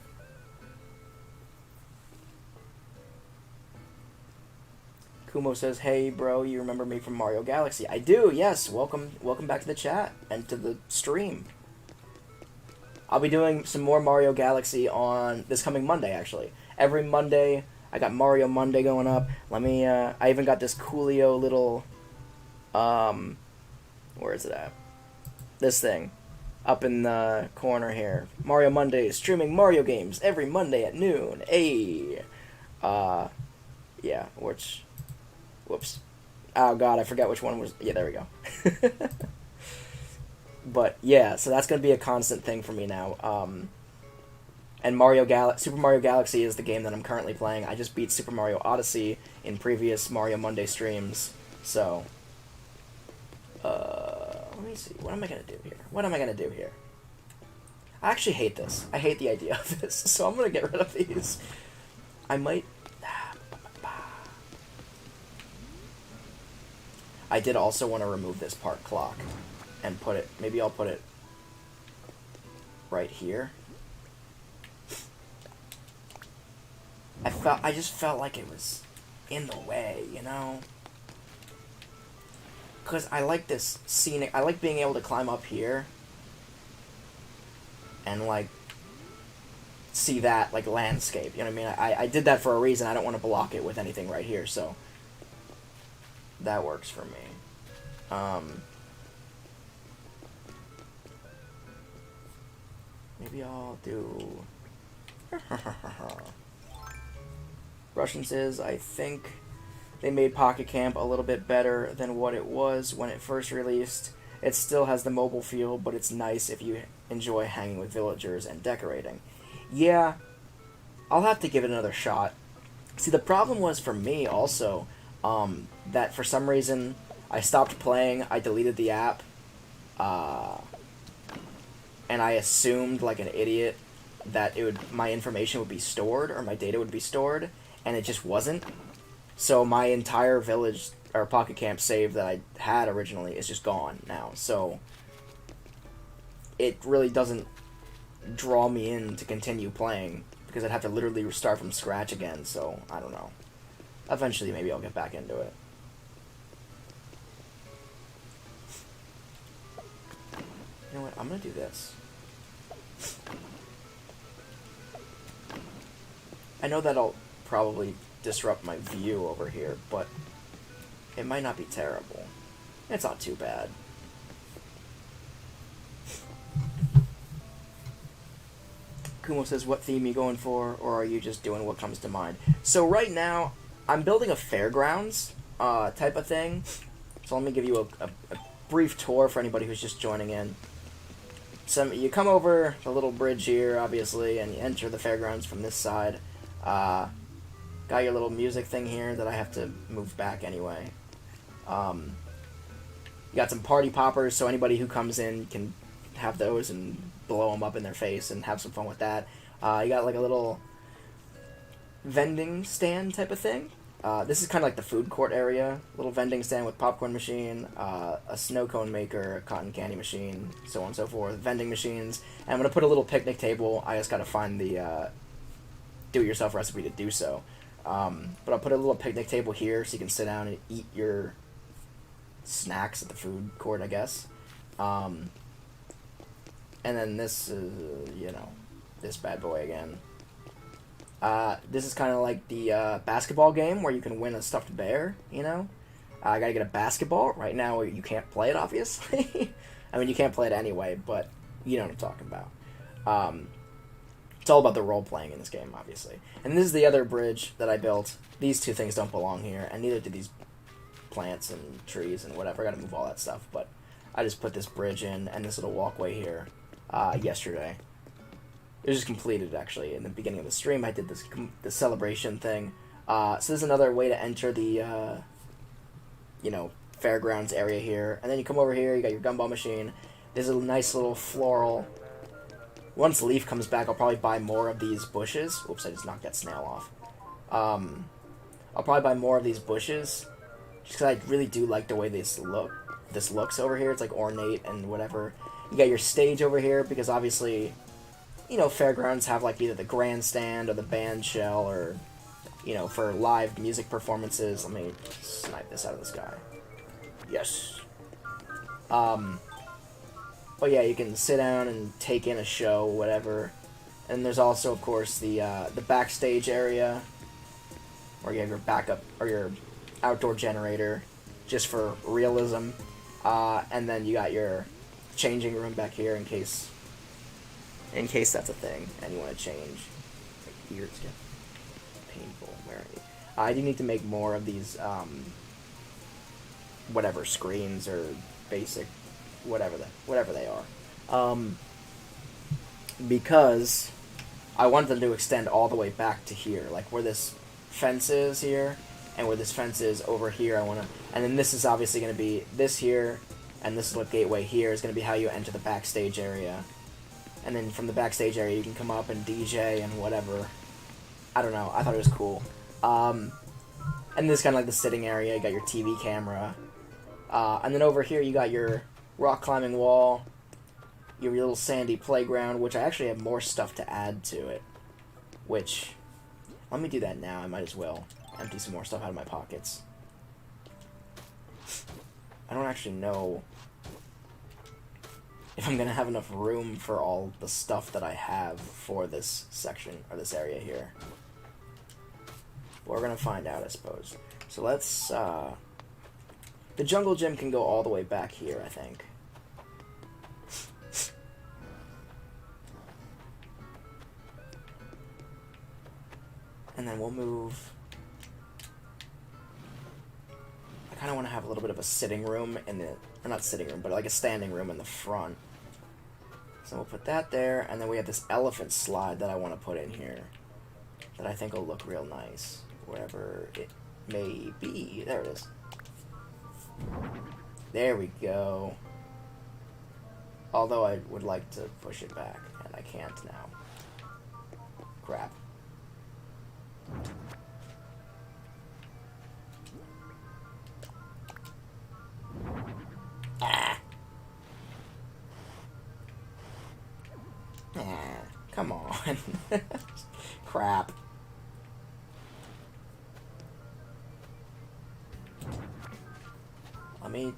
Kumo says, "Hey, bro, you remember me from Mario Galaxy?" I do, yes. Welcome back to the chat and to the stream. I'll be doing some more Mario Galaxy on this coming Monday, actually. Every Monday, I got Mario Monday going up. Let me, I even got this coolio little, where is it at? This thing. Up in the corner here. Mario Monday, streaming Mario games every Monday at noon. Hey! Yeah, which... Whoops. Oh god, I forgot which one was... Yeah, there we go. But, yeah, so that's going to be a constant thing for me now. And Super Mario Galaxy is the game that I'm currently playing. I just beat Super Mario Odyssey in previous Mario Monday streams. So... let me see. What am I going to do here? I actually hate this. I hate the idea of this. So I'm going to get rid of these. I might... I did also want to remove this park clock and put it... Maybe I'll put it right here. I just felt like it was in the way, you know? Because I like this scenic... I like being able to climb up here and, like, see that, like, landscape. You know what I mean? I did that for a reason. I don't want to block it with anything right here, so... That works for me. Maybe I'll do... Russian says, I think they made Pocket Camp a little bit better than what it was when it first released. It still has the mobile feel, but it's nice if you enjoy hanging with villagers and decorating. Yeah, I'll have to give it another shot. See, the problem was for me also... that for some reason I stopped playing, I deleted the app, and I assumed like an idiot that my information would be stored, or my data would be stored, and it just wasn't. So my entire village, or Pocket Camp save that I had originally is just gone now, so it really doesn't draw me in to continue playing, because I'd have to literally restart from scratch again, so I don't know. Eventually, maybe I'll get back into it. You know what? I'm gonna do this. I know that'll probably disrupt my view over here, but it might not be terrible. It's not too bad. Kumo says, what theme are you going for, or are you just doing what comes to mind? So right now... I'm building a Fairgrounds type of thing, so let me give you a brief tour for anybody who's just joining in. You come over the little bridge here, obviously, and you enter the Fairgrounds from this side. Got your little music thing here that I have to move back anyway. You got some party poppers, so anybody who comes in can have those and blow them up in their face and have some fun with that. You got like a little vending stand type of thing. This is kind of like the food court area. Little vending stand with popcorn machine, a snow cone maker, a cotton candy machine, so on and so forth. Vending machines. And I'm going to put a little picnic table. I just got to find the do-it-yourself recipe to do so. But I'll put a little picnic table here so you can sit down and eat your snacks at the food court, I guess. And then this is, this bad boy again. This is kind of like the basketball game where you can win a stuffed bear, you know? I gotta get a basketball. Right now you can't play it, obviously. I mean, you can't play it anyway, but you know what I'm talking about. It's all about the role-playing in this game, obviously. And this is the other bridge that I built. These two things don't belong here, and neither do these plants and trees and whatever. I gotta move all that stuff, but I just put this bridge in and this little walkway here yesterday. It was just completed, actually. In the beginning of the stream, I did this celebration thing. So there's another way to enter the, Fairgrounds area here. And then you come over here, you got your gumball machine. There's a nice little floral... Once Leaf comes back, I'll probably buy more of these bushes. Whoops, I just knocked that snail off. I'll probably buy more of these bushes. Just because I really do like the way this looks over here. It's like ornate and whatever. You got your stage over here, because obviously... you know, Fairgrounds have, like, either the grandstand or the band shell or, you know, for live music performances. Let me snipe this out of the sky. Yes. But yeah, you can sit down and take in a show, whatever. And there's also, of course, the backstage area, where you have your backup, or your outdoor generator, just for realism. And then you got your changing room back here in case that's a thing and you want to change. My ears get painful. Where are you? I do need to make more of these, whatever screens or basic, whatever they are, because I want them to extend all the way back to here, like where this fence is here, and where this fence is over here. And then this is obviously going to be this here, and this little gateway here is going to be how you enter the backstage area. And then from the backstage area, you can come up and DJ and whatever. I don't know. I thought it was cool. And this is kind of like the sitting area. You got your TV camera. And then over here, you got your rock climbing wall, your little sandy playground, which I actually have more stuff to add to it. Which, let me do that now. I might as well empty some more stuff out of my pockets. I don't actually know if I'm going to have enough room for all the stuff that I have for this section, or this area here. But we're going to find out, I suppose. So let's, the jungle gym can go all the way back here, I think. And then we'll move. I kind of want to have a little bit of a sitting room in the, or not sitting room, but like a standing room in the front. So we'll put that there, and then we have this elephant slide that I want to put in here, that I think will look real nice, wherever it may be. There it is. There we go. Although I would like to push it back, and I can't now. Crap. Ah. Come on. Crap. Let me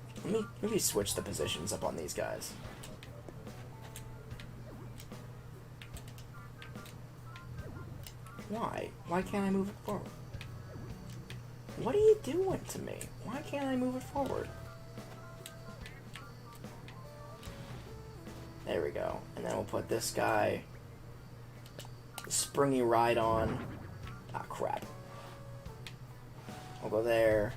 maybe switch the positions up on these guys. Why? Why can't I move it forward? What are you doing to me? Why can't I move it forward? There we go. And then we'll put this guy, springy ride on. Ah, crap. We'll go there.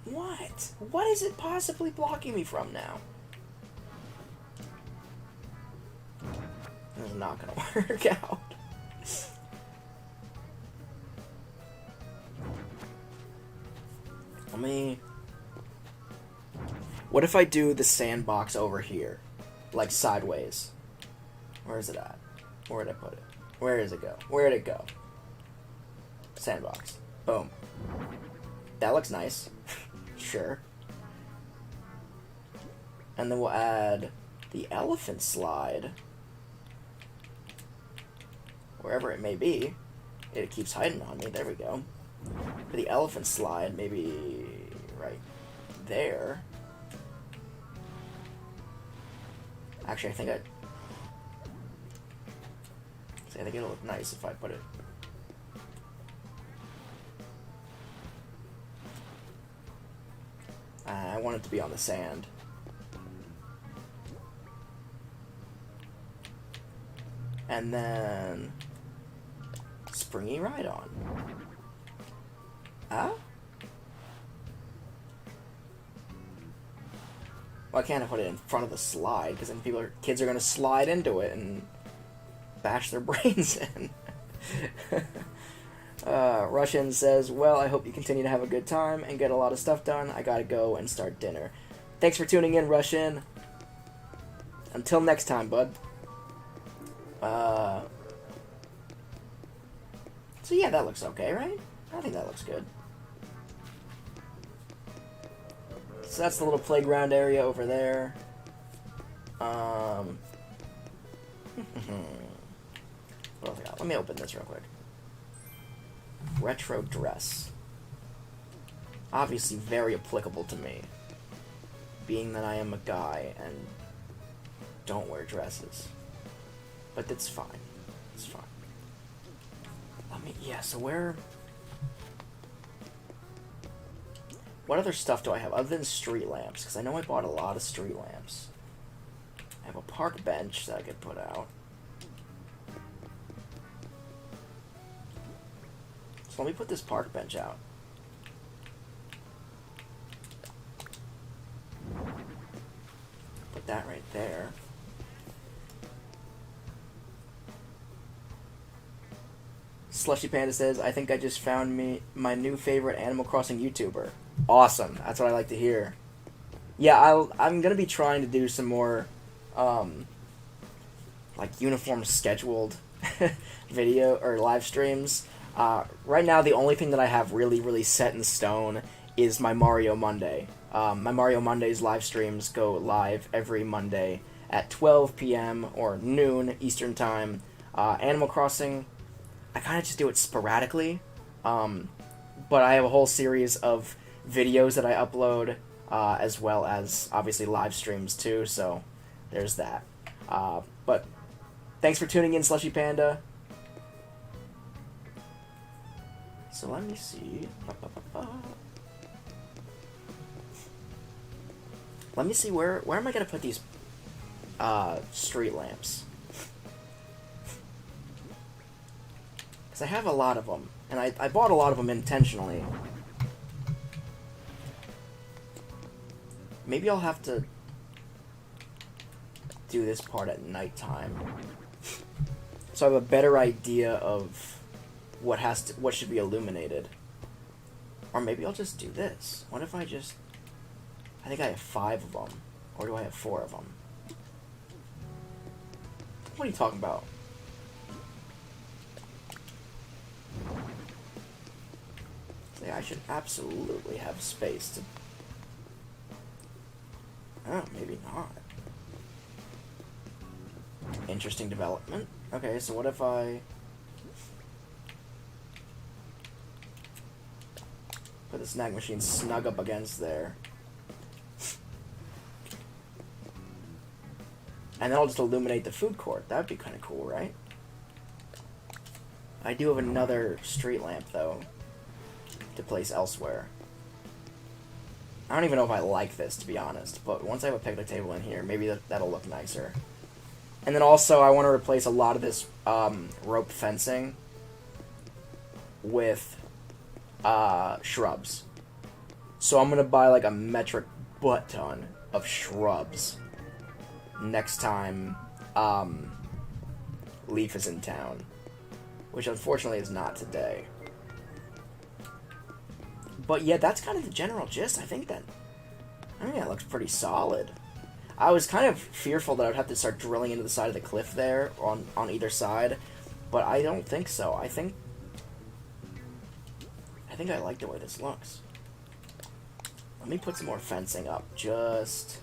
What? What is it possibly blocking me from now? This is not gonna work out. Let me... What if I do the sandbox over here? Like sideways. Where is it at? Where did I put it? Where does it go? Where did it go? Sandbox. Boom. That looks nice. Sure. And then we'll add the elephant slide. Wherever it may be. It keeps hiding on me. There we go. For the elephant slide, maybe right there. Actually, I think it'll look nice if I put it. I want it to be on the sand. And then springy ride on. Huh? Why can't I put it in front of the slide? Because then kids are going to slide into it and bash their brains in. Russian says, well, I hope you continue to have a good time and get a lot of stuff done. I gotta go and start dinner. Thanks for tuning in, Russian. Until next time, bud. So yeah, that looks okay, right? I think that looks good. So that's the little playground area over there. What else I got? Let me open this real quick. Retro dress. Obviously very applicable to me, being that I am a guy and don't wear dresses. But that's fine. It's fine. Yeah, so where... What other stuff do I have other than street lamps? Because I know I bought a lot of street lamps. I have a park bench that I could put out. So let me put this park bench out. Put that right there. Slushy Panda says, I think I just found my new favorite Animal Crossing YouTuber. Awesome. That's what I like to hear. Yeah, I'm going to be trying to do some more, like, uniform scheduled video or live streams. Right now, the only thing that I have really set in stone is my Mario Monday. My Mario Mondays live streams go live every Monday at 12 p.m. or noon Eastern Time. Animal Crossing, I kind of just do it sporadically, but I have a whole series of videos that I upload, as well as, obviously, live streams, too, so there's that. But thanks for tuning in, Slushy Panda. So let me see. Let me see, where am I going to put these street lamps? Because I have a lot of them, and I bought a lot of them intentionally. Maybe I'll have to do this part at nighttime, so I have a better idea of what should be illuminated. Or maybe I'll just do this. What if I think I have 5 of them, or do I have 4 of them? What are you talking about? See, I should absolutely have space to... Oh, maybe not. Interesting development. Okay, so what if I... put the snack machine snug up against there. And then I'll just illuminate the food court. That would be kind of cool, right? I do have another street lamp, though, to place elsewhere. I don't even know if I like this, to be honest, but once I have a picnic table in here, maybe that'll look nicer. And then also, I want to replace a lot of this rope fencing with shrubs. So I'm going to buy like a metric butt ton of shrubs next time Leaf is in town, which unfortunately is not today. But yeah, that's kind of the general gist. I think that looks pretty solid. I was kind of fearful that I'd have to start drilling into the side of the cliff there on either side, but I don't think so. I think I like the way this looks. Let me put some more fencing up, just...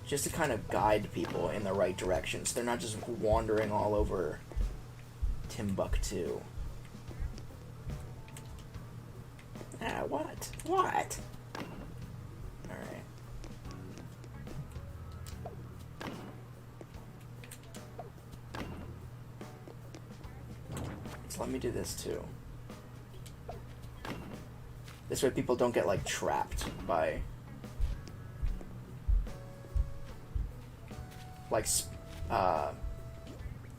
just to kind of guide people in the right direction, so they're not just wandering all over Timbuktu. Ah, what? What? Alright. So let me do this too. This way people don't get, like, trapped by... like,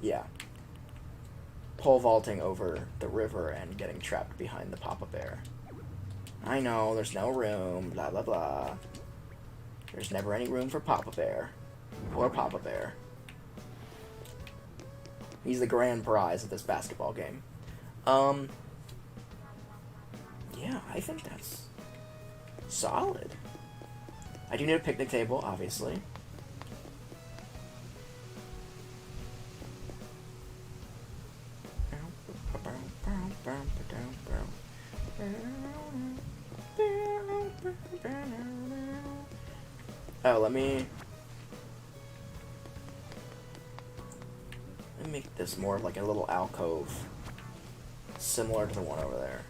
yeah. Pole vaulting over the river and getting trapped behind the Papa Bear. I know, there's no room, blah, blah, blah. There's never any room for Papa Bear. Poor Papa Bear. He's the grand prize of this basketball game. Yeah, I think that's solid. I do need a picnic table, obviously. Oh, let me make this more of like a little alcove, similar to the one over there.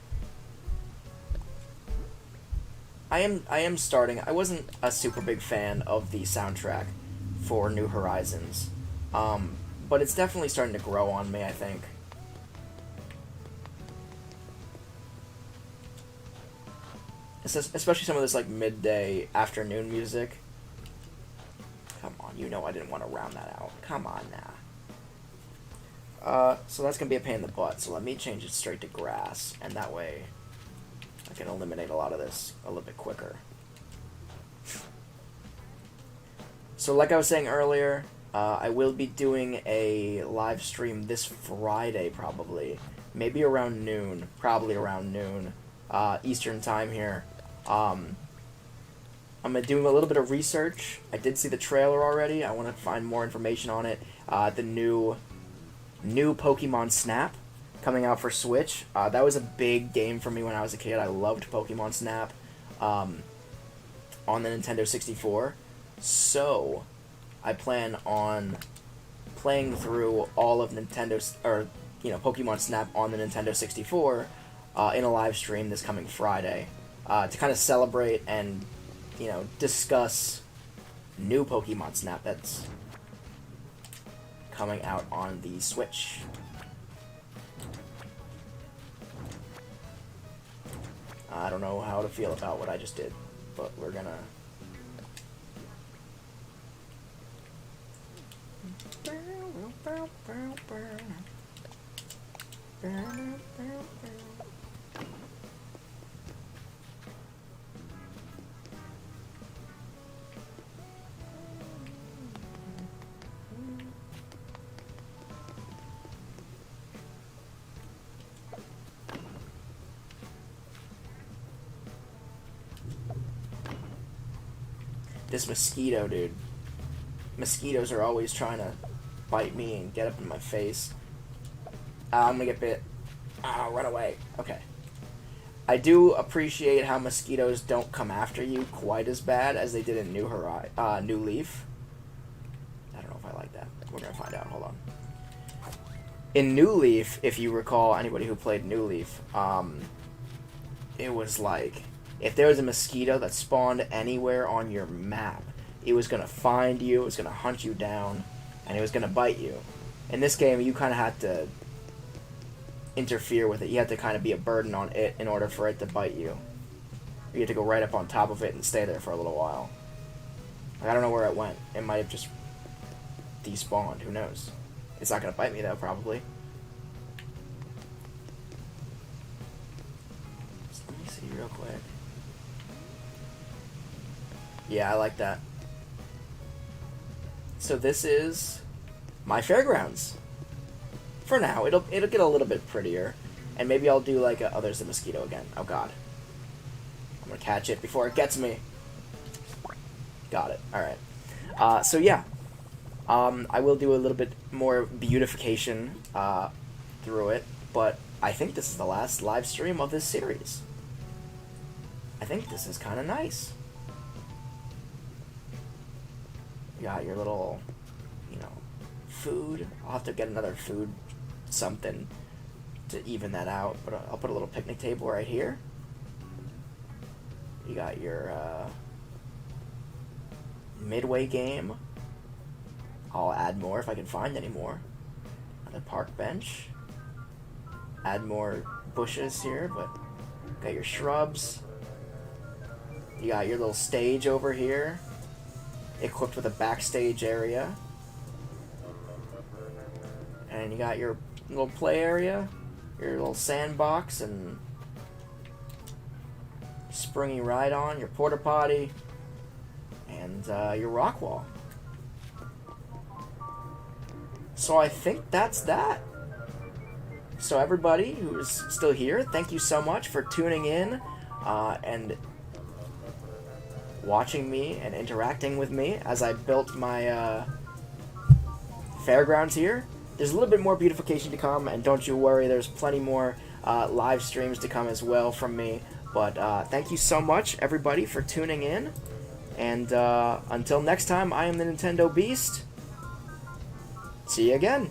I am starting. I wasn't a super big fan of the soundtrack for New Horizons, but it's definitely starting to grow on me, I think. Especially some of this like midday afternoon music. Come on, you know I didn't want to round that out. Come on now. So that's gonna be a pain in the butt. So let me change it straight to grass, and that way I can eliminate a lot of this a little bit quicker. So like I was saying earlier, I will be doing a live stream this Friday, probably. Maybe around noon. Probably around noon. Eastern time here. I'm doing a little bit of research. I did see the trailer already. I want to find more information on it. The new Pokemon Snap coming out for Switch. That was a big game for me when I was a kid. I loved Pokemon Snap on the Nintendo 64. So I plan on playing through all of Pokemon Snap on the Nintendo 64 in a live stream this coming Friday to kind of celebrate and discuss new Pokemon Snap that's coming out on the Switch. I don't know how to feel about what I just did, but we're gonna... This mosquito, dude. Mosquitoes are always trying to bite me and get up in my face. I'm gonna get bit. Run away. Okay. I do appreciate how mosquitoes don't come after you quite as bad as they did in New Leaf. I don't know if I like that. We're gonna find out. Hold on. In New Leaf, if you recall, anybody who played New Leaf, it was like, if there was a mosquito that spawned anywhere on your map, it was going to find you, it was going to hunt you down, and it was going to bite you. In this game, you kind of had to interfere with it. You had to kind of be a burden on it in order for it to bite you. You had to go right up on top of it and stay there for a little while. I don't know where it went. It might have just despawned. Who knows? It's not going to bite me, though, probably. So let me see real quick. Yeah, I like that. So this is my Fairgrounds. For now, it'll get a little bit prettier, and maybe I'll do like there's the mosquito again. Oh God, I'm gonna catch it before it gets me. Got it. All right. So yeah, I will do a little bit more beautification through it, but I think this is the last live stream of this series. I think this is kind of nice. You got your little, food. I'll have to get another food something to even that out, but I'll put a little picnic table right here. You got your midway game. I'll add more if I can find any more. Another park bench. Add more bushes here, but got your shrubs. You got your little stage over here, equipped with a backstage area. And you got your little play area, your little sandbox, and springy ride-on, your porta potty, and your rock wall. So I think that's that. So everybody who's still here, thank you so much for tuning in and watching me and interacting with me as I built my Fairgrounds here. There's a little bit more beautification to come, and don't you worry, there's plenty more live streams to come as well from me. But thank you so much, everybody, for tuning in. And until next time, I am the Nintendo Beast. See you again.